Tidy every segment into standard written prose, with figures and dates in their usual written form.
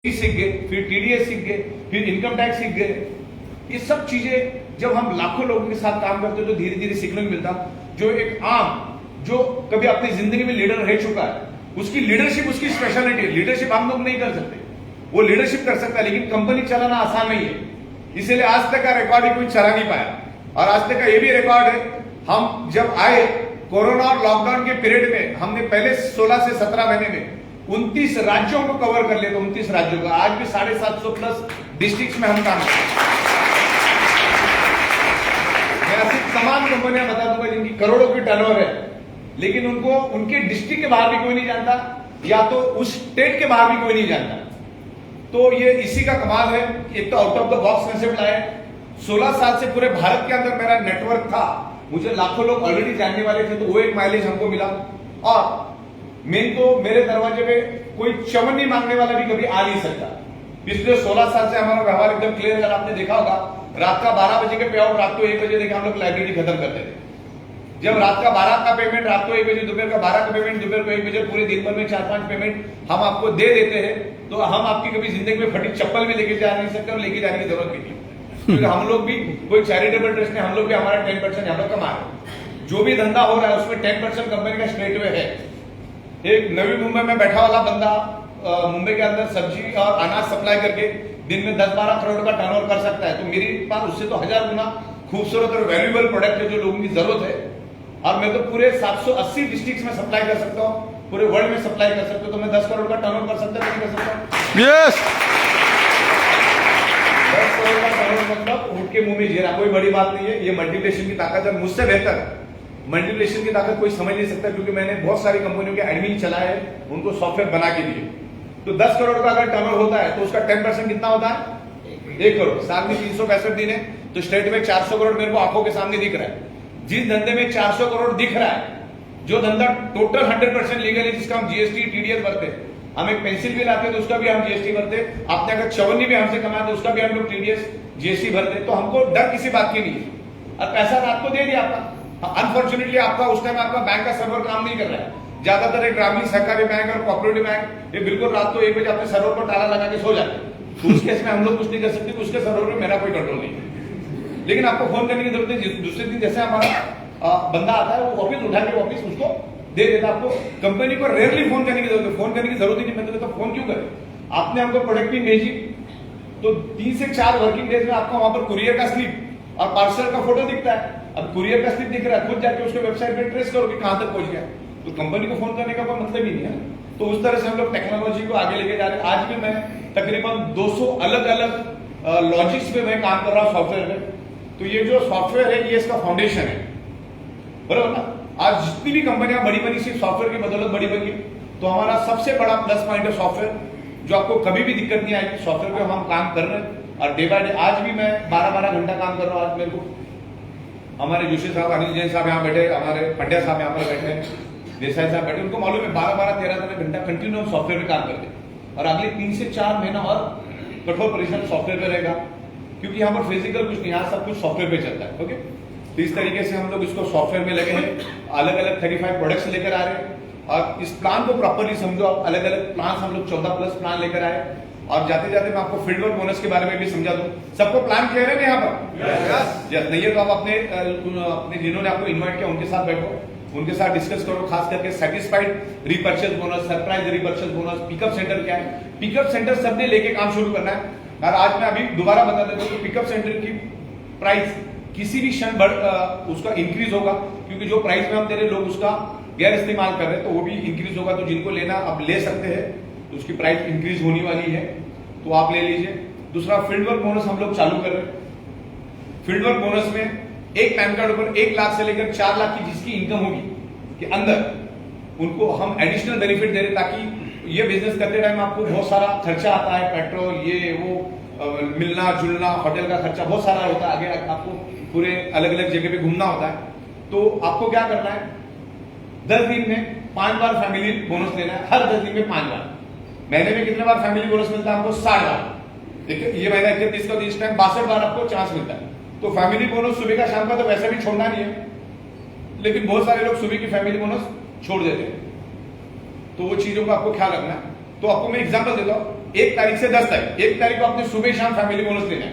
सीख गए, फिर टीडीएस सीख गए, फिर इनकम टैक्स सीख गए। ये सब चीजें जब हम लाखों लोगों के साथ काम करते तो धीरे धीरे सीखने को मिलता। जो एक आम जो कभी अपनी जिंदगी में लीडर रह चुका है, उसकी लीडरशिप उसकी स्पेशलिटी है। लीडरशिप हम लोग नहीं कर सकते, वो लीडरशिप कर सकता है, लेकिन कंपनी चलाना आसान नहीं है। इसीलिए आज तक का रिकॉर्ड ही कोई चला नहीं पाया। और आज तक का ये भी रिकॉर्ड है, हम जब आए कोरोना और लॉकडाउन के पीरियड में, हमने पहले 16 से 17 महीने में 29 राज्यों को कवर कर लिया। 29 राज्यों का आज भी 750 प्लस डिस्ट्रिक्ट में हम काम करते हैं। मैं ऐसी तमाम कंपनियां बता दूंगा जिनकी करोड़ों की टर्नओवर है, लेकिन उनको उनके डिस्ट्रिक्ट के बाहर भी कोई नहीं जानता, या तो उस स्टेट के बाहर भी कोई नहीं जानता। तो ये इसी का कमाल है। एक तो out of the box concept लाए। 16 साल से पूरे भारत के अंदर मेरा नेटवर्क था, मुझे लाखों लोग ऑलरेडी जानने वाले थे, तो वो एक माइलेज हमको मिला। और मेन तो मेरे दरवाजे पे कोई चवन्नी मांगने वाला भी कभी आ नहीं सकता। पिछले 16 साल से हमारा व्यवहार एकदम क्लियर है। अगर आपने देखा होगा, रात का 12 बजे के पे आउट रात को 1 बजे देखे हम लोग लाइब्रेरी खत्म करते थे। जब रात का 12 का पेमेंट रात को 1 बजे, दोपहर का 12 का पेमेंट दोपहर को 1 बजे, पूरे दिन भर में 4-5 पेमेंट हम आपको दे देते हैं, तो हम आपकी कभी जिंदगी में फटी चप्पल भी लेके जा नहीं सकते और लेके जाने की जरूरत भी नहीं। क्योंकि हम लोग भी कोई चैरिटेबल ट्रस्ट है, हम लोग भी हमारा 10% यहाँ पर कमा रहे। जो भी धंधा हो रहा है उसमें 10% कंपनी का स्ट्रेट वे है। एक नवी मुंबई में बैठा वाला बंदा मुंबई के अंदर सब्जी और अनाज सप्लाई करके दिन में 10-12 करोड़ का टर्नओवर कर सकता है। तो मेरे पास उससे तो 1000 गुना खूबसूरत और वैल्यूएबल प्रोडक्ट है जो लोगों की जरूरत है। और मैं तो पूरे 780 डिस्ट्रिक्ट में सप्लाई कर सकता हूँ, पूरे वर्ल्ड में सप्लाई कर सकता हूँ। तो मैं 10 करोड़ का टर्नओवर कर सकता हूँ, नहीं कर सकता? यस। 10 करोड़ का टर्नओवर मतलब ऊँट के मुंह में जीरा, कोई बड़ी बात नहीं है। ये मल्टीप्लिकेशन की ताकत है, मुझसे बेहतर मल्टीप्लिकेशन की ताकत कोई समझ नहीं सकता, क्योंकि मैंने बहुत सारी कंपनियों के एडमिन चलाए हैं, उनको सॉफ्टवेयर बना के दिए। तो 10 करोड़ का अगर टर्नओवर होता है तो उसका 10% कितना होता है? 1 करोड़। साल में 365 दिन है, तो स्टेट में 400 करोड़ मेरे को आंखों के सामने दिख रहा है। जिस धंधे में 400 करोड़ दिख रहा है, जो धंधा टोटल 100% लीगल है, जिसका हम जीएसटी टीडीएस भरते हैं, हम एक पेंसिल भी लाते हैं तो उसका भी हम जीएसटी भरते। आपने अगर 54 भी हमसे कमाया तो उसका भी हम लोग टीडीएस जीएसटी भरते। तो हमको डर किसी बात की नहीं है। और पैसा रात को दे दिया आपका। अनफॉर्चुनेटली आपका उस टाइम आपका बैंक का सर्वर काम नहीं कर रहा है। ज्यादातर एक ग्रामीण सहकारी बैंक और कोऑपरेटिव बैंक ये बिल्कुल रात को 1 बजे अपने सर्वर पर ताला लगा के सो जाते हैं। तो उस केस में हम लोग कुछ नहीं कर सकते, उसके सर्वर में मेरा कोई कंट्रोल नहीं है। लेकिन आपको फोन करने की जरूरत है। दूसरे दिन जैसे हमारा बंदा आता है, वो ऑफिस उठा के वापिस उसको दे देता। आपको कंपनी को रेयरली फोन करने की जरूरत है, फोन करने की जरूरत ही नहीं। मैं तो फोन क्यों करें? आपने हमको प्रोडक्ट भी भेजी तो 3 से 4 वर्किंग डेज में आपको वहां पर कुरियर का स्लिप और पार्सल का फोटो दिखता है। अब कुरियर का स्लिप दिख रहा है, खुद जाके उसके वेबसाइट पे ट्रेस करो कि कहां तक पहुंच गया। तो कंपनी को फोन करने का कोई मतलब ही नहीं है। तो उस तरह से हम लोग टेक्नोलॉजी को आगे लेके जा रहे हैं। आज भी मैं तकरीबन 200 अलग अलग लॉजिक्स पे मैं काम कर रहा हूँ सॉफ्टवेयर में। तो ये जो सॉफ्टवेयर है, ये इसका फाउंडेशन है, बराबर ना? आज जितनी भी कंपनियां बड़ी बनी सिर्फ सॉफ्टवेयर की बदौलत बड़ी बनी, तो हमारा सबसे बड़ा प्लस पॉइंट है सॉफ्टवेयर, जो आपको कभी भी दिक्कत नहीं आएगी। सॉफ्टवेयर पे हम काम कर रहे हैं और डे बाय डे आज भी मैं 12-12 घंटा काम कर रहा हूँ। आज मेरे को हमारे जोशी साहब, अनिल जैन साहब यहाँ बैठे, हमारे पंड्या साहब यहाँ पर बैठे, देसाई साहब बैठे, उनको मालूम है 12-13 घंटा कंटिन्यू हम सॉफ्टवेयर पे काम करते हैं। और अगले 3 से 4 महीना और कठोर परिश्रम सॉफ्टवेयर पे रहेगा, क्योंकि यहाँ पर फिजिकल कुछ नहीं, यहाँ सब कुछ सॉफ्टवेयर पे चलता है। ओके, तो इस तरीके से हम लोग इसको सॉफ्टवेयर में लगे हैं। अलग अलग 35 प्रोडक्ट्स लेकर आ रहे हैं। और इस प्लान को प्रॉपरली समझो आप। अलग अलग प्लान हम लोग 14 प्लस प्लान लेकर आए। और जाते जाते मैं आपको फील्ड वर्क बोनस के बारे में भी समझा दूं। सबको प्लान क्लियर है ना यहाँ पर? यस। नहीं है तो आप अपने जिन्होंने आपको इन्वाइट किया उनके साथ बैठो, उनके साथ डिस्कस करो। खास करके satisfied repurchase bonus, surprise repurchase bonus, pickup centre क्या है। पिकअप सेंटर सबने लेके काम शुरू करना है। और आज मैं अभी दोबारा बता देता हूँ, पिकअप सेंटर की प्राइस किसी भी क्षण उसका इंक्रीज होगा, क्योंकि जो प्राइस में हम दे रहे लोग उसका गैर इस्तेमाल कर रहे हैं, तो वो भी इंक्रीज होगा। तो जिनको लेना अब ले सकते हैं, तो उसकी प्राइस इंक्रीज होने वाली है, तो आप ले लीजिए। दूसरा, फील्ड वर्क बोनस हम लोग चालू कर रहे हैं। फील्ड वर्क बोनस में एक पैन कार्ड पर 1 लाख से लेकर 4 लाख की जिसकी इनकम होगी के अंदर, उनको हम एडिशनल बेनिफिट दे रहे, ताकि ये बिजनेस करते टाइम आपको बहुत सारा खर्चा आता है, पेट्रोल ये वो, मिलना जुलना, होटल का खर्चा बहुत सारा होता है। आगे आपको पूरे अलग अलग जगह पे घूमना होता है। तो आपको क्या करना है, 10 दिन में 5 बार फैमिली बोनस लेना है। हर 10 दिन में 5 बार। महीने में कितने बार फैमिली बोनस मिलता है हमको? 60 बार। देखिए, ये महीना 31 का, इस टाइम 62 बार आपको चांस मिलता है। तो फैमिली बोनस सुबह का शाम का तो वैसे भी छोड़ना नहीं है, लेकिन बहुत सारे लोग सुबह की फैमिली बोनस छोड़ देते हैं। तो वो चीजों का आपको ख्याल रखना है। तो आपको मैं एग्जाम्पल देता हूँ। 1 तारीख से 10 तारीख, 1 तारीख को आपने सुबह शाम फैमिली बोनस लेना है।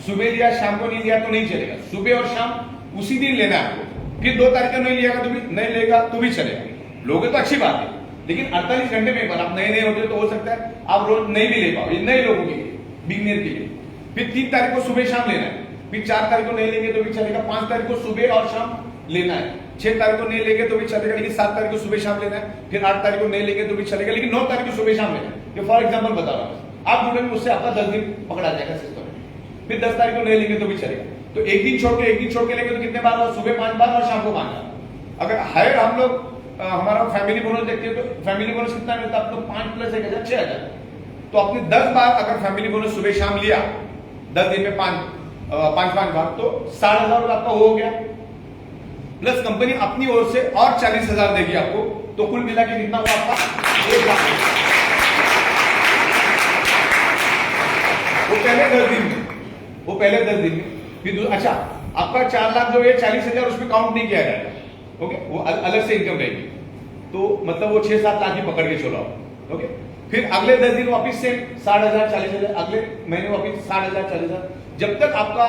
सुबह लिया शाम को नहीं लिया तो नहीं चलेगा, सुबह और शाम उसी दिन लेना है आपको। फिर 2 तारीख को नहीं लिया तो भी नहीं लेगा तो भी चलेगा। लोगे तो अच्छी बात है, लेकिन 48 घंटे में एक बार आप नए होते तो हो सकता है आप रोज नहीं भी ले पाओ। ये नए लोगों के लिए, बिगनर के लिए। फिर 3 तारीख को सुबह शाम लेना है, फिर 4 तारीख को नहीं लेंगे तो भी चलेगा, 5 तारीख को सुबह और शाम लेना है, 6 तारीख को नहीं लेंगे तो भी चलेगा, लेकिन 7 तारीख को सुबह शाम लेना है, फिर 8 तारीख को नहीं लेंगे तो भी चलेगा, लेकिन 9 तारीख को सुबह शाम लेना है। ये फॉर एग्जाम्पल बता रहा हूं, आप जुड़ेंगे मुझसे, आपका 10 दिन पकड़ा जाएगा सिस्टम में। फिर 10 तारीख को नहीं लेंगे तो भी चलेगा। तो एक दिन छोड़ के लेंगे तो कितने बार हो? सुबह 5 बार और शाम को 5 बार। अगर हायर हम लोग हमारा फैमिली बोनस देखते हैं तो फैमिली बोनस कितना मिलता है? आपको 5 + 1,000 6,000। तो आपने 10 बार अगर फैमिली बोनस सुबह शाम लिया, 10 दिन में 5 बार, तो 60,000 रुपए आपका हो गया। प्लस कंपनी अपनी ओर से और 40,000 देगी आपको, तो कुल मिला के कितना हुआ आपका? 1 लाख। वो पहले 10 दिन में। फिर अच्छा, आपका 4 लाख जो है 40,000 उसमें काउंट नहीं किया जाएगा। ओके, वो अलग से इनकम रहेगी। तो मतलब वो 6-7 लाख ही पकड़ के चलो। ओके, फिर अगले 10 दिन वापिस से 60,000 40,000, अगले महीने वापिस 60,000 40,000। जब तक आपका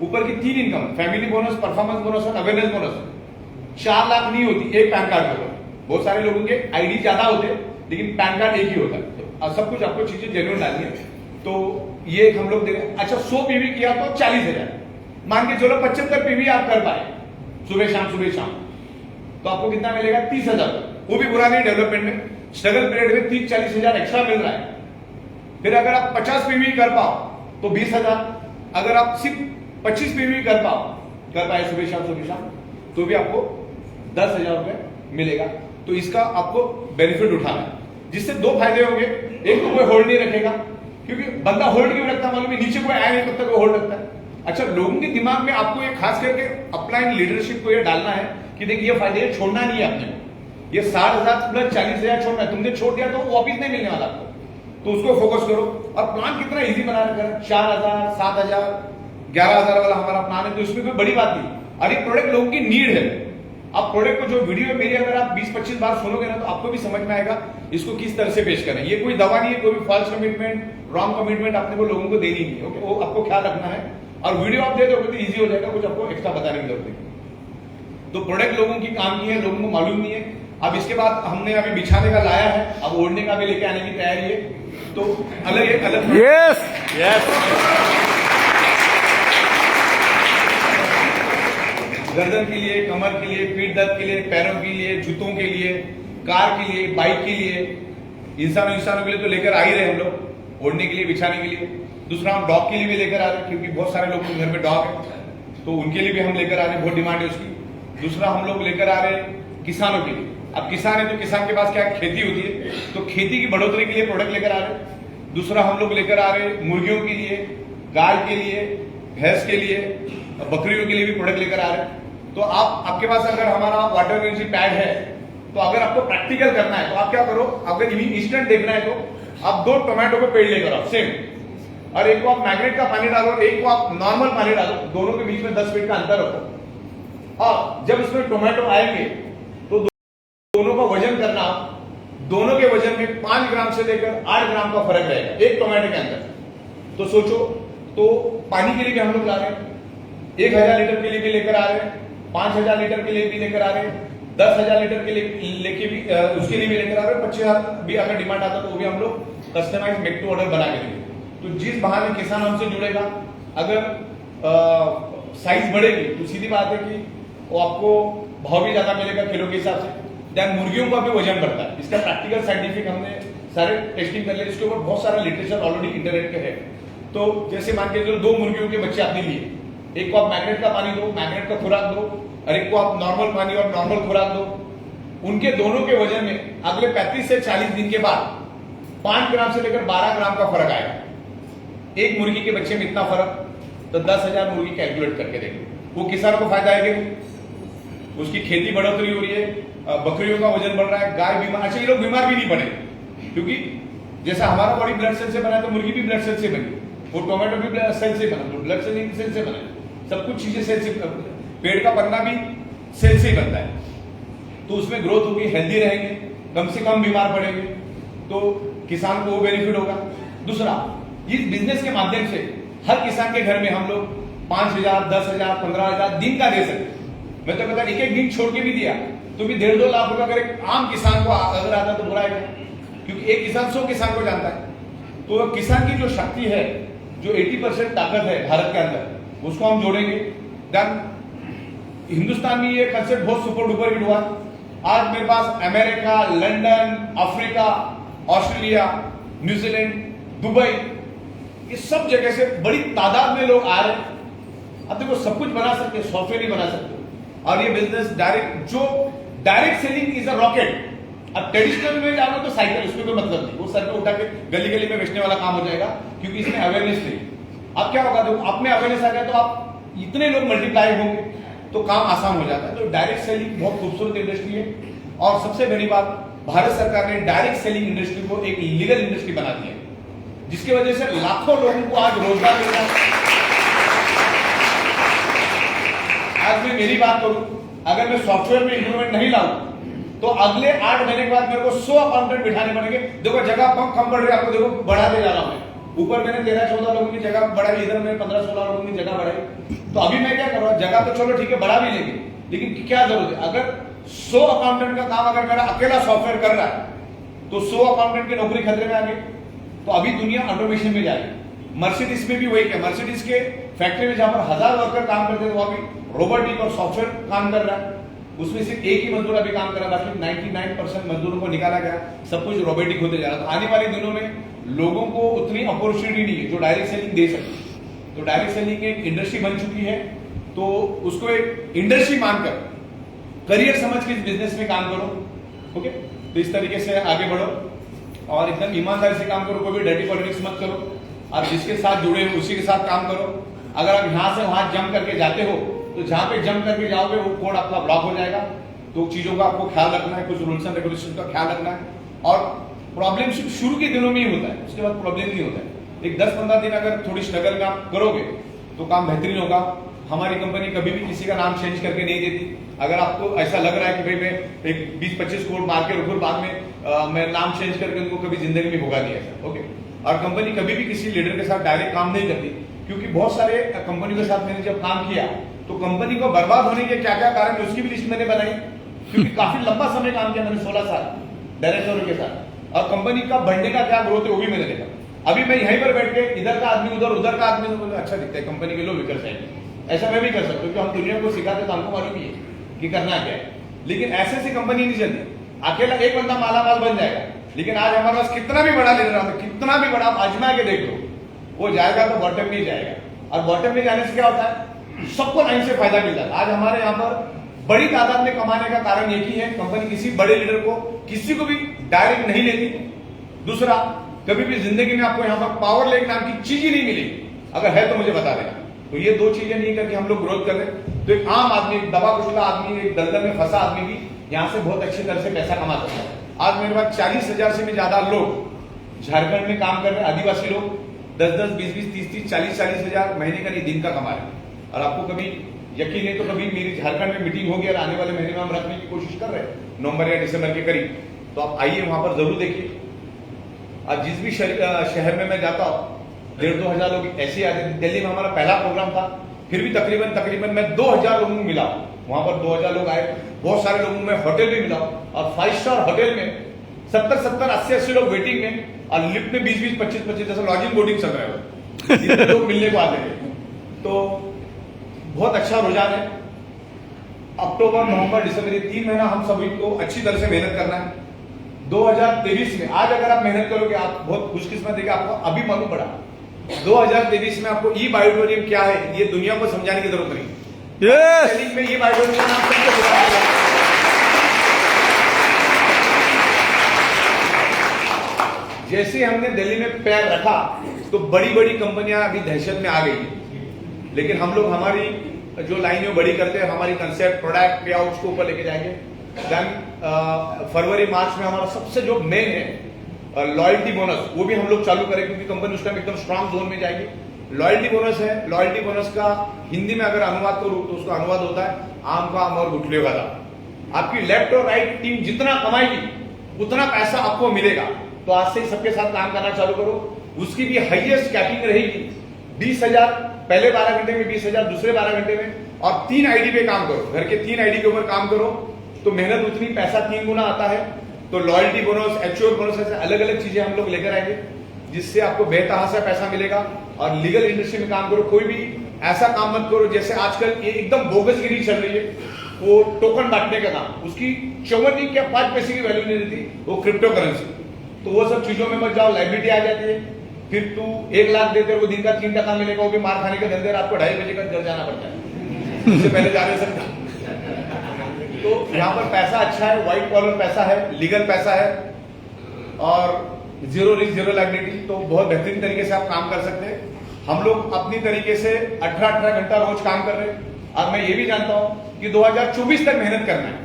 ऊपर की 3 income, family bonus, performance bonus और अवेयरनेस बोनस 4 लाख नहीं होती एक पैन कार्ड के ऊपर। बहुत सारे लोगों के आईडी ज्यादा होते लेकिन पैन कार्ड एक ही होता है। तो सब कुछ आपको चीजें जेन्युइन डालनी है। तो ये हम लोग दे रहे हैं। अच्छा, 100 पीवी किया तो 40,000, मान के चलो 75 पीवी आप कर पाए सुबह शाम, तो आपको कितना मिलेगा? 30,000। वो भी बुरा नहीं, डेवलपमेंट में स्ट्रगल पीरियड में 30-40,000 एक्स्ट्रा मिल रहा है। फिर अगर आप 50 पीवी कर पाओ तो 20,000। अगर आप सिर्फ 25 पीवी कर पाए सुबह शाम, तो भी आपको 10,000 रुपए मिलेगा। तो इसका आपको बेनिफिट उठाना है, जिससे 2 फायदे होंगे। एक तो कोई होल्ड नहीं रखेगा, क्योंकि बंदा होल्ड क्यों रखता है मालूम है? नीचे कोई आया नहीं तब तक होल्ड रखता है। अच्छा, लोगों के दिमाग में आपको ये खास करके अपलाइन लीडरशिप को ये डालना है कि देखिए ये फायदे छोड़ना नहीं है आपने। ये 60,000 + 40,000 छोड़ना है। तुमने छोड़ दिया तो वापिस नहीं मिलने वाला आपको, तो उसको फोकस करो। और प्लान कितना इजी बना रखा है, 4,000 7,000 11,000 वाला हमारा प्लान है। तो इसमें कोई बड़ी बात नहीं। और ये प्रोडक्ट लोगों की नीड है। आप प्रोडक्ट को जो वीडियो मेरी अगर आप 20-25 बार सुनोगे ना, तो आपको भी समझ में आएगा इसको किस तरह से पेश करें। ये कोई दवा नहीं है, कोई भी फॉल्स कमिटमेंट, रॉन्ग कमिटमेंट आपने को लोगों को देनी नहीं है। ओके, वो आपको ख्याल रखना है। और वीडियो आप दे दोगे तो इजी हो जाएगा, कुछ आपको एक्स्ट्रा बताने की जरूरत नहीं। तो प्रोडक्ट लोगों की काम की है, लोगों को मालूम नहीं है। अब इसके बाद हमने अभी बिछाने का लाया है, अब ओढ़ने का भी लेके आने की तैयारी है। तो अलग यस गर्दन के लिए, कमर के लिए, पीठ दर्द के लिए, पैरों के लिए, जूतों के लिए, कार के लिए, बाइक के लिए, इंसानों के लिए तो लेकर आ ही रहे हम लोग, ओढ़ने के लिए, बिछाने के लिए। दूसरा, हम डॉग के लिए भी लेकर आ रहे हैं, क्योंकि बहुत सारे लोगों के घर में डॉग है, तो उनके लिए भी हम लेकर आ रहे हैं, बहुत डिमांड है उसकी। दूसरा, हम लोग लेकर आ रहे हैं किसानों के लिए। अब किसान है तो किसान के पास क्या खेती होती है, तो खेती की बढ़ोतरी के लिए प्रोडक्ट लेकर आ रहे हैं। दूसरा, हम लोग लेकर आ रहे हैं मुर्गियों के लिए, गाय के लिए, भैंस के लिए, बकरियों के लिए भी प्रोडक्ट लेकर आ रहे हैं। तो आपके पास अगर हमारा वाटर एनर्जी पैड है, तो अगर आपको प्रैक्टिकल करना है तो आप क्या करो, अगर इंस्टेंट देखना है तो आप 2 टोमेटो के पेड़ लेकर आओ सेम, और एक को आप मैग्नेट का पानी डालो, एक को आप नॉर्मल पानी डालो, दोनों के बीच में 10 फीट का अंतर रखो। और जब इसमें टोमेटो आएंगे तो दोनों का वजन करना, दोनों के वजन में 5 ग्राम से लेकर 8 ग्राम का फर्क रहेगा एक टोमेटो के अंदर। तो सोचो, तो पानी के लिए भी हम लोग ला रहे हैं, 1,000 लीटर के लिए भी लेकर आ रहे हैं, 5,000 लीटर के लिए भी लेकर आ रहे हैं, 10,000 लीटर के लिए लेके भी उसके लिए भी लेकर आ रहे हैं, 25,000 भी अगर डिमांड आता तो वो भी हम लोग कस्टमाइज मेक टू ऑर्डर बना के देंगे। तो जिस बहाने किसान हमसे जुड़ेगा, अगर साइज बढ़ेगी तो सीधी बात है कि वो आपको भाव भी ज्यादा मिलेगा किलो के हिसाब से। दैन मुर्गियों का भी वजन बढ़ता है, इसका प्रैक्टिकल साइंटिफिक हमने सारे टेस्टिंग कर लिया, इसके ऊपर बहुत सारा लिटरेचर ऑलरेडी इंटरनेट पे है। तो जैसे मान के चलो 2 मुर्गियों के बच्चे आपने लिए, एक को आप मैग्नेट का पानी दो, मैग्नेट का खुराक दो, और एक को आप नॉर्मल पानी और नॉर्मल खुराक दो। उनके दोनों के वजन में अगले 35 से 40 दिन के बाद 5 ग्राम से लेकर 12 ग्राम का फर्क आएगा। एक मुर्गी के बच्चे में इतना फर्क, तो 10,000 मुर्गी कैलकुलेट करके देंगे। वो किसानों को फायदा है कि उसकी खेती बढ़ोतरी हो रही है, बकरियों का वजन बढ़ रहा है, गाय बीमार। अच्छा, ये लोग बीमार भी नहीं पड़े, क्योंकि जैसा हमारा बॉडी ब्लड सेल से बना है तो मुर्गी भी ब्लड सेल से बनी, वो टोमेटो भी ब्लड सेल से बना, तो ब्लड सेल से बना, सब कुछ चीजें सेल से, पेड़ का पन्ना भी सेल से ही बनता है। तो उसमें ग्रोथ होगी, हेल्दी रहेंगे, कम से कम बीमार पड़ेंगे, तो किसान को वो बेनिफिट होगा। दूसरा, इस बिजनेस के माध्यम से हर किसान के घर में हम लोग 5,000, 10,000, 15,000 दिन का दे सकते। मैं तो कहता एक एक दिन छोड़ के भी दिया तो भी 1.5-2 लाख रुपए अगर एक आम किसान को अगर आता तो बुरा है, क्योंकि एक किसान 100 किसान को जानता है। तो किसान की जो शक्ति है, जो 80% ताकत है भारत के अंदर, उसको हम जोड़ेंगे। देन हिंदुस्तान में ये कंसेप्ट बहुत सुपर डुपर हिट हुआ। आज मेरे पास America, London, Africa, Australia, New Zealand, Dubai, ये सब जगह से बड़ी तादाद में लोग आ रहे हैं। अब देखो सब कुछ बना सकते, सॉफ्टवेयर ही बना सकते, और ये business direct selling is a rocket. अब ट्रेडिशनल में जाओगे तो साइकिल, उसमें कोई मतलब नहीं, वो सर पे उठा के गली गली में बेचने वाला काम हो जाएगा, क्योंकि इसमें अवेयरनेस नहीं। अब क्या होगा, देखो आप में अवेयरनेस आ गया तो आप इतने लोग मल्टीप्लाई होंगे तो काम आसान हो जाता है। तो डायरेक्ट सेलिंग बहुत खूबसूरत इंडस्ट्री है, और सबसे बड़ी बात, भारत सरकार ने डायरेक्ट सेलिंग इंडस्ट्री को एक लीगल इंडस्ट्री बना दी है, जिसकी वजह से लाखों लोगों को आज रोजगार मिल रहा है। आज मैं मेरी बात करूं, अगर मैं सॉफ्टवेयर में इंप्रूवमेंट नहीं लाऊं तो अगले 8 महीने के बाद मेरे को 100 अकाउंटेंट बिठाने पड़ेंगे। देखो जगह कम पड़ रही है आपको, देखो बढ़ाते जा रहा हूं मैं। ऊपर मैंने 13-14 लोगों की जगह बढ़ाई, इधर मैंने 15-16 लोगों की जगह बढ़ाई। तो अभी मैं क्या कर रहा हूं, जगह तो चलो ठीक है बढ़ा भी लेंगे, लेकिन क्या जरूरत है? अगर 100 अकाउंटेंट का काम अगर मेरा अकेला सॉफ्टवेयर कर रहा है तो 100 अकाउंटेंट की नौकरी खतरे में आ गई। तो अभी दुनिया ऑटोमेशन में जाएगी। मर्सिडीज में भी वही क्या, मर्सिडीज के फैक्ट्री में जहां पर 1000 वर्कर काम करते थे, वहां भी रोबोटिक और सॉफ्टवेयर काम कर रहा है। उसमें सिर्फ एक ही मजदूर अभी काम कर रहा है, बाकी 99% मजदूरों को निकाला गया, सब कुछ रोबोटिक होते जा रहा है। तो आने वाले दिनों में लोगों को उतनी अपॉर्चुनिटी नहीं है जो डायरेक्ट सेलिंग दे सकते। तो डायरेक्ट सेलिंग एक इंडस्ट्री बन चुकी है, तो उसको एक इंडस्ट्री मानकर करियर समझ के इस बिजनेस में काम करो। ओके, तो इस तरीके से आगे बढ़ो और एकदम ईमानदारी से काम करो, कोई भी डर्टी पॉलिटिक्स मत करो। आप जिसके साथ जुड़े हो उसी के साथ काम करो। अगर आप यहां से वहां जंप करके जाते हो तो जहां पे जंप करके जाओगे वो कोड आपका ब्लॉक हो जाएगा। तो चीजों का आपको ख्याल रखना है, कुछ रूल्स एंड रेगुलेशन का ख्याल रखना है। और प्रॉब्लम शुरू के दिनों में ही होता है, उसके बाद प्रॉब्लम नहीं होता है। एक 10-15 दिन अगर थोड़ी स्ट्रगल में आप करोगे तो काम बेहतरीन होगा। हमारी कंपनी कभी भी किसी का नाम चेंज करके नहीं देती। अगर आपको ऐसा लग रहा है कि भाई मैं एक 20-25 करोड़ मार के फिर बाद में मैं नाम चेंज करके उनको कभी जिंदगी में भुगा दिया था। ओके, और कंपनी कभी भी किसी लीडर के साथ डायरेक्ट काम नहीं करती, क्योंकि बहुत सारे कंपनी के साथ मैंने जब काम किया तो कंपनी को बर्बाद होने के क्या क्या कारण है उसकी भी लिस्ट मैंने बनाई, क्योंकि काफी लंबा समय काम किया मैंने, 16 साल डायरेक्टरों के साथ, और कंपनी का बढ़ने का क्या ग्रोथ है वो भी मैंने देखा। अभी मैं यहीं पर बैठ के इधर का आदमी उधर का आदमी तो अच्छा दिखता है, कंपनी के लोग विकर जाएंगे, ऐसा मैं भी कर सकता हूँ, क्योंकि हम दुनिया को सिखाते तो हमको मालूम ही है कि करना क्या है। लेकिन ऐसे कंपनी नहीं चलती, अकेला एक बंदा मालामाल बन जाएगा। लेकिन आज हमारे पास कितना भी बड़ा लीडर आता है, कितना भी बड़ा, आप आजमा के देख लो, वो जाएगा तो बॉटम में जाएगा, और बॉटम में जाने से क्या होता है, सबको लाइन से फायदा मिलता है। आज हमारे यहाँ पर बड़ी तादाद में कमाने का कारण एक ही है, कंपनी किसी बड़े लीडर को किसी को भी डायरेक्ट नहीं लेती। दूसरा, कभी भी जिंदगी में आपको यहाँ पर पावर लेक नाम की चीज ही नहीं मिलेगी, अगर है तो मुझे बता देना। तो ये 2 चीजें नहीं करके हम लोग ग्रोथ कर रहे हैं, तो एक आम आदमी, दबा कुचला आदमी, एक दलदल में फंसा आदमी भी यहाँ से बहुत अच्छी तरह से पैसा कमा सकता है। आज मेरे पास 40,000 से भी ज्यादा लोग झारखंड में काम कर रहे हैं, आदिवासी लोग 10-10, 20-20, 30-30, 40-40 हजार महीने का नहीं दिन का कमा रहे हैं। और आपको कभी यकीन नहीं तो कभी मेरी झारखंड में मीटिंग होगी और आने वाले महीने में हम रखने की कोशिश कर रहे हैं, नवंबर या दिसंबर के करीब, तो आप आइए वहां पर जरूर देखिए। आज जिस भी शहर में मैं जाता हूँ 1,500-2 हजार लोग ऐसे आते हैं। दिल्ली में हमारा पहला प्रोग्राम था, फिर भी तकरीबन मैं 2,000 लोगों को मिला, वहां पर 2,000 लोग आए। बहुत सारे लोगों में होटल भी मिला, और 5 स्टार होटल में 70-70, 80-80 लोग वेटिंग में, और लिफ्ट में 20-20, 25-25 जैसा लॉजिंग बोर्डिंग चल रहा है, जितने लोग मिलने को आते थे। तो बहुत अच्छा रुझान है। अक्टूबर, नवंबर, दिसंबर, ये 3 महीना हम सभी को अच्छी तरह से मेहनत करना है। 2023 में आज अगर आप मेहनत करोगे, आप बहुत खुशकिस्मत है कि आपको अभी मालूम पड़ा 2023 में आपको ई बायोटोरियम क्या है, ये दुनिया को समझाने की जरूरत नहीं। सेलिंग में ई बायोटोरियम नाम जैसे हमने दिल्ली में पैर रखा तो बड़ी बड़ी कंपनियां अभी दहशत में आ गई है। लेकिन हम लोग हमारी जो लाइनें बड़ी करते हैं, हमारी कंसेप्ट, प्रोडक्ट, पे आउट्स को ऊपर लेके जाएंगे। देन फरवरी मार्च में हमारा सबसे जो मेन है लॉयल्टी बोनस, वो भी हम लोग चालू करें, क्योंकि कंपनी उस टाइम एकदम स्ट्रांग जोन में जाएगी। लॉयल्टी बोनस है, लॉयल्टी बोनस का हिंदी में अगर अनुवाद करूं तो उसका अनुवाद होता है आम का आम और गुठलियों का दाम। आपकी लेफ्ट और राइट टीम जितना कमाएगी उतना पैसा आपको मिलेगा। तो आज से ही सबके साथ काम करना चालू करो। उसकी भी हाईएस्ट कैपिंग रहेगी 20,000 पहले 12 घंटे में, 20,000 दूसरे 12 घंटे में, और 3 आईडी पे काम करो, घर के 3 आईडी के ऊपर काम करो तो मेहनत उतनी, पैसा 3 गुना आता है। तो लॉयल्टी बोनस, एचओआर बोनस, ऐसे अलग अलग चीजें हम लोग लेकर आएंगे जिससे आपको बेतहाशा पैसा मिलेगा। और लीगल इंडस्ट्री में काम करो, कोई भी ऐसा काम मत करो जैसे आजकल ये एकदम बोगसगिरी चल रही है, वो टोकन बांटने का काम, उसकी 54 क्या 5 पैसे की वैल्यू नहीं रहती, वो क्रिप्टो करेंसी। तो वो सब चीजों में मत जाओ, लाइबिलिटी आ जाती है। फिर तू 1 लाख देते वो दिन का 3 टका मिलेगा, वो भी मार खाने का धंधे, आपको 2:30 बजे का घर जाना पड़ता है, उससे पहले जा नहीं सकता। तो यहाँ पर पैसा अच्छा है, व्हाइट कॉलर पैसा है, लीगल पैसा है, और जीरो रिस्क जीरो लायबिलिटी, तो बहुत बेहतरीन तरीके से आप काम कर सकते हैं। हम लोग अपनी तरीके से 18-18 घंटा रोज काम कर रहे हैं, और मैं ये भी जानता हूं कि 2024 तक मेहनत करना है।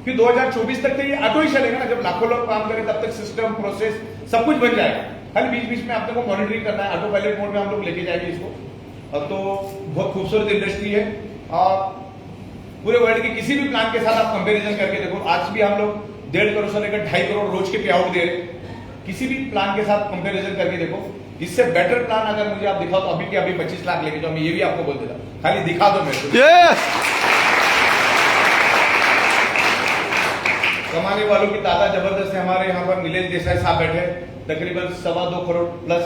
फिर 2024 तक तो ये ऑटो ही चलेगा ना, जब लाखों लोग काम करें तब तक सिस्टम, प्रोसेस सब कुछ बन जाएगा। खाली बीच बीच में आपको मॉनिटरिंग करना है, ऑटो पायलट मोड में हम लोग लेके जाएंगे इसको। तो बहुत खूबसूरत इंडस्ट्री है, और पूरे वर्ल्ड के किसी भी प्लान के साथ आप कंपैरिजन करके देखो, आज भी हम लोग 1.5 करोड़ से लेकर 2.5 करोड़ रोज के पे आउट दे रहे, किसी भी प्लान के साथ कंपैरिजन करके देखो। इससे बेटर प्लान अगर मुझे आप दिखाओ तो अभी के अभी 25 लाख लेके जाओ, मैं ये भी आपको बोल देता, खाली दिखा दो मेरे को। कमाने वालों की तादाद जबरदस्त है। हमारे यहाँ पर नीलेश देसाई साहब बैठे तकरीबन 2.25 करोड़ प्लस,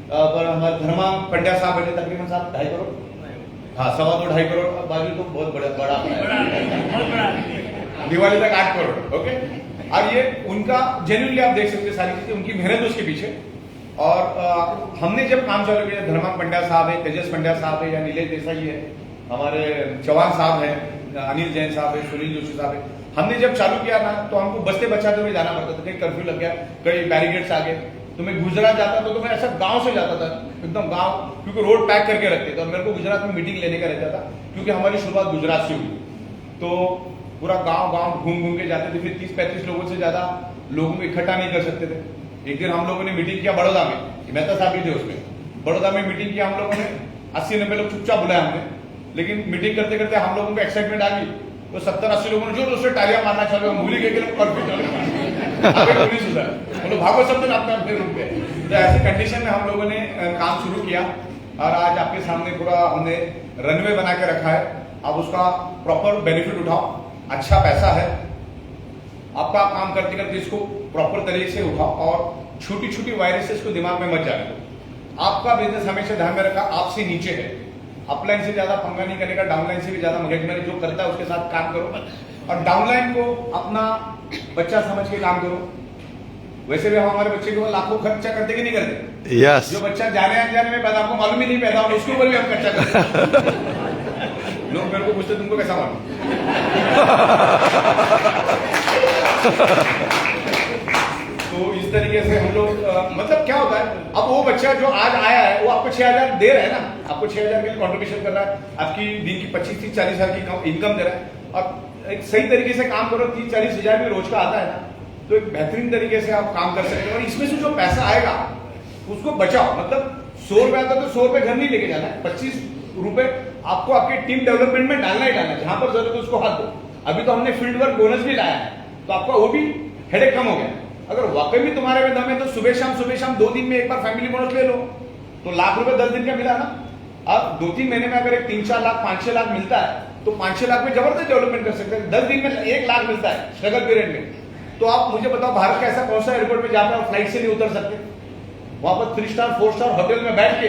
पर हमारे धर्मा पंड्या साहब बैठे तकरीबन 2.5 करोड़, हाँ 2.25 करोड़, बाजू तो बहुत बड़ा दिवाली तक 8 करोड़। ओके, अब ये उनका जेन्युइनली आप देख सकते हैं सारी चीजें, उनकी मेहनत उसके पीछे। और हमने जब काम चालू किया, धर्मा पंड्या साहब है, तेजस पंड्या साहब है, या नीलेश देसाई है, हमारे चौहान साहब है, अनिल जैन साहब है, सुनील जोशी साहब है, हमने जब चालू किया ना तो हमको बचते बचाते हुए जाना पड़ता था, कहीं कर्फ्यू लग गया, कहीं बैरिकेड्स आ गए, तो मैं गुजरात जाता तो मैं ऐसा गांव से जाता था, एकदम गांव, क्योंकि रोड पैक करके रखते थे, और मेरे को गुजरात में मीटिंग लेने का रहता था, क्योंकि हमारी शुरुआत गुजरात से हुई। तो पूरा गांव घूम घूम के जाते थे, फिर 30-35 लोगों से ज्यादा लोगों को इकट्ठा नहीं कर सकते थे। एक दिन हम लोगों ने मीटिंग किया बड़ौदा में, मेहता साहब भी थे उसमें, बड़ौदा में मीटिंग किया हम लोगों ने, 80-90 लोग चुपचाप बुलाया हमने, लेकिन मीटिंग करते करते हम लोगों को एक्साइटमेंट आ गई, तो 70-80 लोगों ने जो दूसरे टालियां मारना चालू, भूली गए पुलिस उधर, बोलो भागो सब दिन अपने अपने रूप पे। तो ऐसी कंडीशन में हम लोगों ने काम शुरू किया, और आज आपके सामने पूरा हमने रनवे बना के रखा है। अब उसका प्रॉपर बेनिफिट उठाओ, अच्छा पैसा है, आपका काम करते करते इसको प्रॉपर तरीके से उठाओ, और छोटी छोटी वायरसेस को दिमाग में मत जाने दो। आपका बिजनेस हमेशा ध्यान में रखा आपसे नीचे है, अपलाइन से ज्यादा पंगा नहीं करने का, डाउनलाइन से भी ज्यादा मैनेजमेंट जो करता है उसके साथ काम करो, और डाउनलाइन को अपना बच्चा समझ के काम करो। वैसे भी हम हमारे बच्चे को लाखों खर्चा करते कि नहीं करते? यस। जो बच्चा जाने अनजाने में पैदा, आपको मालूम ही नहीं पैदा हो, उसके ऊपर भी हम खर्चा करते हैं। लोग मेरे को पूछते तुमको कैसा मालूम? तो इस तरीके से हम लोग मतलब क्या होता है, अब वो बच्चा जो आज आया है वो आपको 6,000 दे रहा है ना, आपको 6,000 के लिए कॉन्ट्रीब्यूशन कर रहा है, आपकी दिन की 25-40 हजार की इनकम दे रहा है, और एक सही तरीके से काम करो, 30-40 हजार भी रोज का आता है ना, तो एक बेहतरीन तरीके से आप काम कर सकते हैं। और इसमें से जो पैसा आएगा उसको बचाओ, मतलब 100 रुपए आता तो 100 रुपए घर नहीं लेके जाना है, 25 रुपए आपको आपके टीम डेवलपमेंट में डालना ही डालना है, जहां पर जरूरत है उसको हाथ दो। अभी तो हमने फील्ड वर्क बोनस भी लाया है, तो आपका वो भी हेडेक कम हो गया। अगर वाकई में तुम्हारे में दम है तो सुबह शाम 2 दिन में एक बार फैमिली बोनस ले लो, तो लाख रुपए 10 दिन का मिला ना। अब 2-3 महीने में अगर एक 3-4 लाख 5-6 लाख मिलता है तो 5-6 लाख में जबरदस्त डेवलपमेंट कर सकते हैं। 10 दिन में 1 लाख मिलता है स्ट्रगल पीरियड में, तो आप मुझे बताओ भारत का ऐसा कौन सा एयरपोर्ट में जाते हैं फ्लाइट से नहीं उतर सकते? वहां पर 3 स्टार 4 स्टार होटल में बैठ के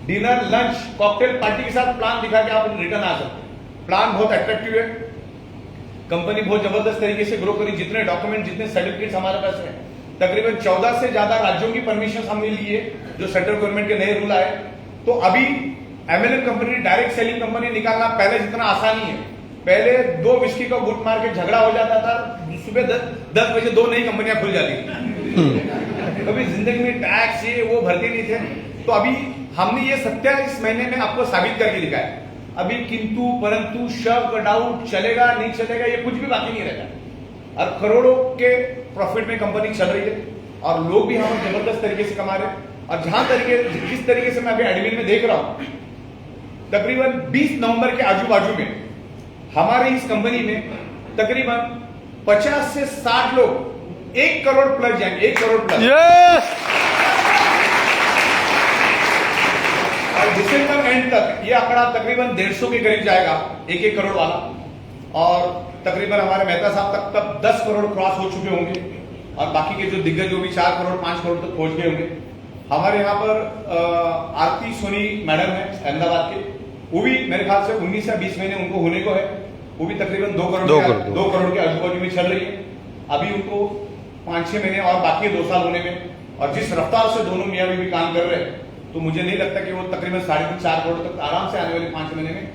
डिनर लंच कॉकटेल पार्टी के साथ प्लान दिखा के आप रिटर्न आ सकते हैं। प्लान बहुत अट्रैक्टिव है, कंपनी बहुत जबरदस्त तरीके से ग्रो करी, जितने डॉक्यूमेंट जितने सर्टिफिकेट्स हमारे पास हैं, तकरीबन 14 से ज्यादा राज्यों की परमिशन हमने ली है, जो सेंट्रल गवर्नमेंट के नए रूल आए। तो अभी MLM company direct selling company निकालना पहले जितना आसानी है, पहले 2 विस्की का गुट मार के झगड़ा हो जाता था, सुबह 10 बजे 2 नई कंपनियां खुल जाती थी, कभी जिंदगी में टैक्स ये वो भरते नहीं थे। तो अभी हमने ये 27 महीने में आपको साबित करके दिखाया। अभी किंतु परंतु शक डाउट चलेगा नहीं चलेगा ये कुछ भी बाकी नहीं रहता, और करोड़ों के प्रॉफिट में कंपनी चल रही है, और लोग भी हम जबरदस्त तरीके से कमा रहे हैं। और जिस तरीके से मैं अभी एडमिन में देख रहा हूं, तकरीबन 20 नवंबर के आजू बाजू में हमारी इस कंपनी में तकरीबन 50 से 60 लोग 1 करोड़ प्लस जाएंगे, 1 करोड़ प्लस। दिसंबर एंड तक ये आंकड़ा तकरीबन 150 के करीब जाएगा, 1-1 करोड़ वाला। और तकरीबन हमारे मेहता साहब तक 10 करोड़ क्रॉस हो चुके होंगे, और बाकी के जो दिग्गज जो भी 4 करोड़ 5 करोड़ तक पहुंच गए होंगे। हमारे यहाँ पर आरती सोनी मैडम है अहमदाबाद के, वो भी मेरे ख्याल से 19 या 20 महीने उनको होने को है, वो भी तकरीबन 2 करोड़ के आजू बाजू में चल रही है। अभी उनको 5-6 महीने और बाकी 2 साल होने में, और जिस रफ्तार से दोनों मियाँ भी काम कर रहे हैं, तो मुझे नहीं लगता कि वो तकरीबन 3.5-4 करोड़ तक आराम से आने वाले 5 महीने में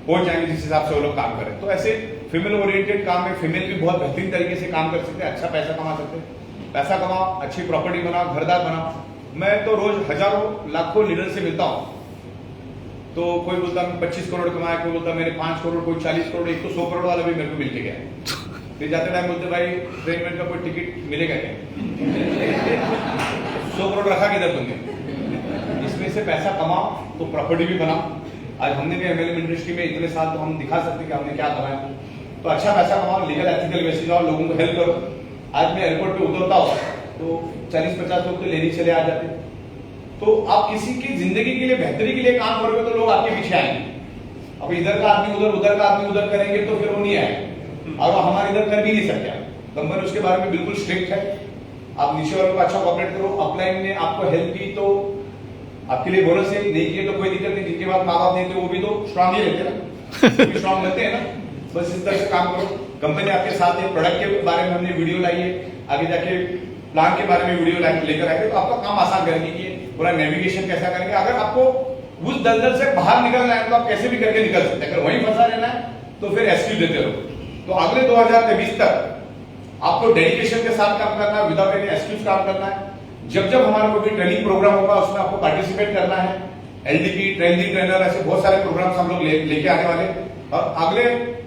पहुंच जाएंगे, जिस हिसाब से वो लोग काम कर रहे हैं। तो ऐसे फीमेल ओरिएंटेड काम में फीमेल भी बहुत बेहतरीन तरीके से काम कर सकते हैं, अच्छा पैसा कमा सकते हैं। पैसा कमाओ, अच्छी प्रॉपर्टी बनाओ, घरदार बनाओ। मैं तो रोज हजारों लाखों लीडर से मिलता हूं, तो कोई बोलता मैं 25 करोड़ कमाया, कोई बोलता मैंने 5 करोड़, कोई 40 करोड़, एक तो 100 करोड़ वाला भी मेरे को मिल के गया। फिर जाते टाइम बोलते भाई ट्रेन में का कोई टिकट मिलेगा क्या? 100 करोड़ रखा किधर तुमने? इसमें से पैसा कमाओ तो प्रॉपर्टी भी बनाओ। आज हमने भी एमएलएम इंडस्ट्री में इतने साल, तो हम दिखा सकते कि हमने क्या कमाया। तो अच्छा पैसा कमाओ, लीगल एथिकल बेसिस जाओ, लोगों को हेल्प करो। आज मैं एयरपोर्ट पे उतरता हूँ तो 40-50 लोग तो लेने चले आ जाते। तो आप किसी की जिंदगी के लिए, बेहतरी के लिए काम करोगे तो लोग आपके पीछे आएंगे। अब इधर का आदमी उधर, उधर का आदमी उधर करेंगे तो फिर वो नहीं आएंगे, और वो हमारे इधर कर भी नहीं सकते। कंपनी उसके बारे में बिल्कुल स्ट्रिक्ट है। आप नीचे वालों को अच्छा कॉपरेट करो, अपलाइन ने आपको हेल्प की तो आपके लिए बोनस है, नहीं किए तो कोई दिक्कत नहीं। जिनके बाद माँ बाप नहीं थे वो भी तो स्ट्रांग ही रहते ना, स्ट्रांग बनते हैं ना। बस इस तरह से काम करो। कंपनी आपके साथ है। प्रोडक्ट के बारे में हमने वीडियो लाई है, आगे जाके प्लान के बारे में वीडियो लेकर आएंगे, तो आपका काम आसान करेंगे कि पूरा नेविगेशन कैसा करेंगे। अगर आपको उस दलदल से बाहर निकलना है तो आप कैसे भी करके निकल सकते हैं। अगर वहीं फंसा रहना है तो फिर एक्सक्यूज देते रहो। तो अगले 2023 तक आपको डेडिकेशन के साथ काम करना है, विदाउट एनी एक्सक्यूज काम करना है। जब जब हमारा कोई ट्रेनिंग प्रोग्राम होगा उसमें आपको पार्टिसिपेट करना है। एलडीपी, ट्रेनिंग ट्रेनर, ऐसे बहुत सारे प्रोग्राम्स हम लोग लेके आने वाले। और अगले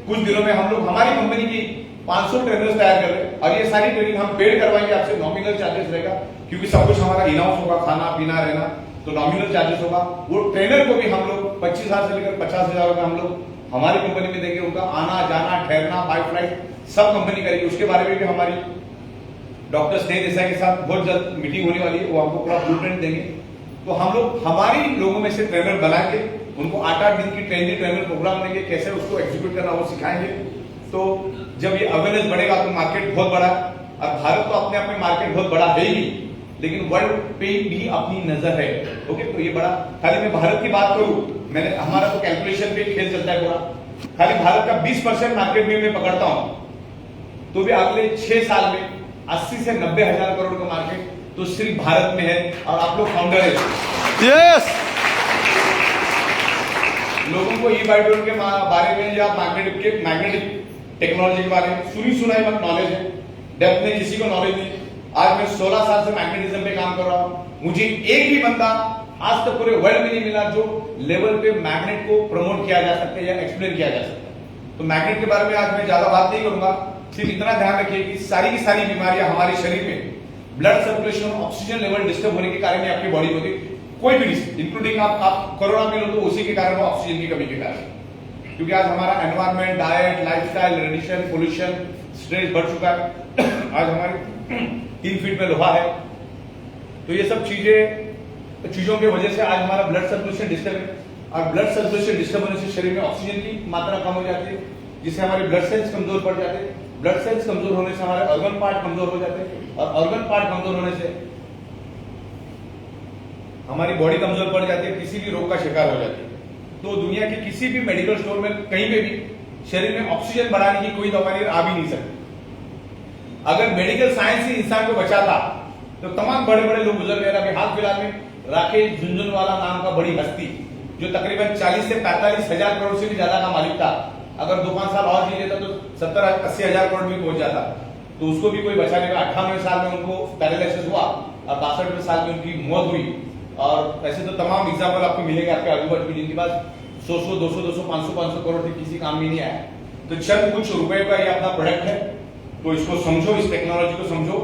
कुछ दिनों में हम लोग हमारी कंपनी की 500 ट्रेनर्स तैयार कर रहे हैं, और ये सारी ट्रेनिंग हम पेड करवाएंगे आपसे। नॉमिनल चार्जेस रहेगा, क्योंकि सब कुछ हमारा इन हाउस होगा, खाना पीना रहना, तो नॉमिनल चार्जेस होगा। वो ट्रेनर को भी हम लोग 25,000 से लेकर 50,000 रुपए हम लोग हमारी कंपनी में देंगे। उनका आना जाना, ठहरना, बाय फ्लाइट सब कंपनी करेगी। उसके बारे में भी हमारी डॉक्टर स्नेह देसाई के साथ बहुत जल्द मीटिंग होने वाली है, वो हमको पूरा ब्लूप्रिंट देंगे। तो हम लोग हमारी लोगों में से ट्रेनर बनाएंगे, उनको 8-8 दिन की ट्रेनर प्रोग्राम देंगे, कैसे उसको एग्जीक्यूट करना वो सिखाएंगे। तो जब ये अवेयरनेस बढ़ेगा तो मार्केट बहुत बड़ा, और भारत तो अपने आप में मार्केट बहुत बड़ा है ही, लेकिन वर्ल्ड पे भी अपनी नजर है। ओके, तो ये बड़ा, खाली मैं भारत की बात करूं, मैंने हमारा तो कैलकुलेशन पे खेल चलता है पूरा। खाली भारत का 20% मार्केट में मैं पकड़ता हूं, तो भी अगले 6 साल में 80 से 90 हजार करोड़ का मार्केट तो सिर्फ भारत में है, और आप लोग फाउंडर है। यस। लोगों को ई बाइटोन के बारे में या मैग्नेटिक टेक्नोलॉजी के बारे में सुनाई मत नॉलेज है, डेप्थ में किसी को नॉलेज नहीं। आज मैं 16 साल से मैग्नेटिज्म पे काम कर रहा हूं, मुझे एक भी बंदा आज तक पूरे वर्ल्ड में नहीं मिला जो लेवल पे मैग्नेट को प्रमोट किया जा सकता है या एक्सप्लेन किया जा सकता है। तो मैग्नेट के बारे में आज मैं ज्यादा बात नहीं करूंगा, सिर्फ इतना ध्यान रखिए कि सारी की सारी बीमारियां हमारे शरीर में blood circulation, oxygen level disturb होने के कारण आपकी बॉडी होती है। कोई भी डिसीज, इंक्लूडिंग आप कोरोना में लो तो उसी के कारण, ऑक्सीजन की कमी के कारण। क्योंकि आज हमारा environment, diet, lifestyle, radiation, pollution, stress बढ़ चुका है। आज हमारे 3 फीट में लोहा है, तो ये सब चीजों की वजह से आज हमारा ब्लड सर्कुलेशन डिस्टर्ब है, और ब्लड सर्कुलेशन डिस्टर्ब होने से शरीर में ऑक्सीजन की मात्रा कम हो जाती है, जिससे हमारे ब्लड सेल्स कमजोर पड़ जाते हैं। ब्लड सेल्स कमजोर होने से हमारे ऑर्गन पार्ट कमजोर हो जाते हैं, और ऑर्गन पार्ट कमजोर होने से हमारी बॉडी कमजोर पड़ जाती है, किसी भी रोग का शिकार हो जाती है। तो दुनिया के किसी भी मेडिकल स्टोर में कहीं पे भी शरीर में ऑक्सीजन बढ़ाने की कोई दवाई आ भी नहीं सकती। अगर मेडिकल साइंस ही इंसान को बचाता तो तमाम बड़े बड़े लोग गुजर गए। अभी हाल फिलहाल में राकेश झुनझुनवाला नाम का बड़ी हस्ती, जो तकरीबन 40 से 45 हजार करोड़ से भी ज्यादा का मालिक था, अगर 2-5 साल और जी लेता तो 70-80 हजार करोड़ भी पहुंच जाता। तो उसको भी कोई बचाने का, 98 साल में उनको पैरालिसिस हुआ और 62 साल में उनकी मौत हुई। और ऐसे तो तमाम एग्जाम्पल आपको मिलेंगे आपके आजू बाजू, जिनके पास 100, 200, 500 करोड़ से किसी काम में नहीं आया। तो चंद कुछ रुपए का ये अपना प्रोडक्ट है, तो इसको समझो, इस टेक्नोलॉजी को समझो,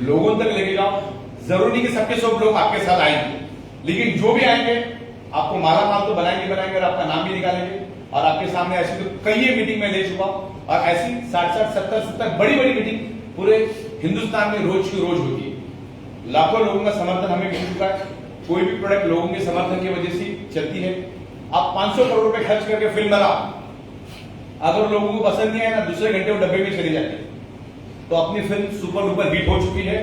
लोगों तक लेके जाओ। जरूरी नहीं कि सबके सब लोग आपके साथ आएंगे, लेकिन जो भी आएंगे आपको माला माल तो बनाएंगे और आपका नाम भी निकालेंगे। और आपके सामने ऐसी तो कई मीटिंग में ले चुका, और ऐसी 60, 70 बड़ी बड़ी मीटिंग पूरे हिंदुस्तान में रोज की रोज होती है। लाखों लोगों का समर्थन हमें मिल चुका है। कोई भी प्रोडक्ट लोगों के समर्थन की वजह से चलती है। आप 500 करोड़ रुपए खर्च करके फिल्म बनाओ, अगर लोगों को पसंद नहीं आए ना, दूसरे घंटे वो डब्बे में चली जाती है। तो अपनी फिल्म सुपर डुपर हिट हो चुकी है,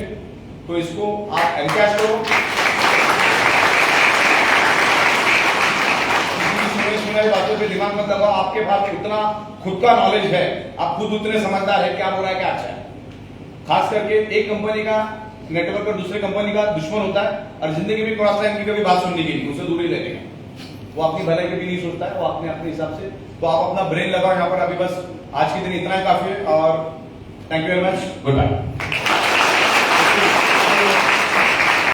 तो इसको आप एनकैश करो। सुनाई बातों पे दिमाग मत लगाओ, आपके पास उतना खुद का नॉलेज है, आप खुद उतने समझदार है क्या बुरा है क्या अच्छा है। खास करके एक कंपनी का नेटवर्क और दूसरे कंपनी का दुश्मन होता है, और जिंदगी में क्रॉस लाइन की कभी बात सुनने की नहीं, उससे दूर ही रहने का। वो अपनी भलाई कभी नहीं सोचता है, वो अपने हिसाब से। तो आप अपना ब्रेन लगाओ यहाँ पर। अभी बस आज के दिन इतना ही काफी है, और thank you very much, good bye.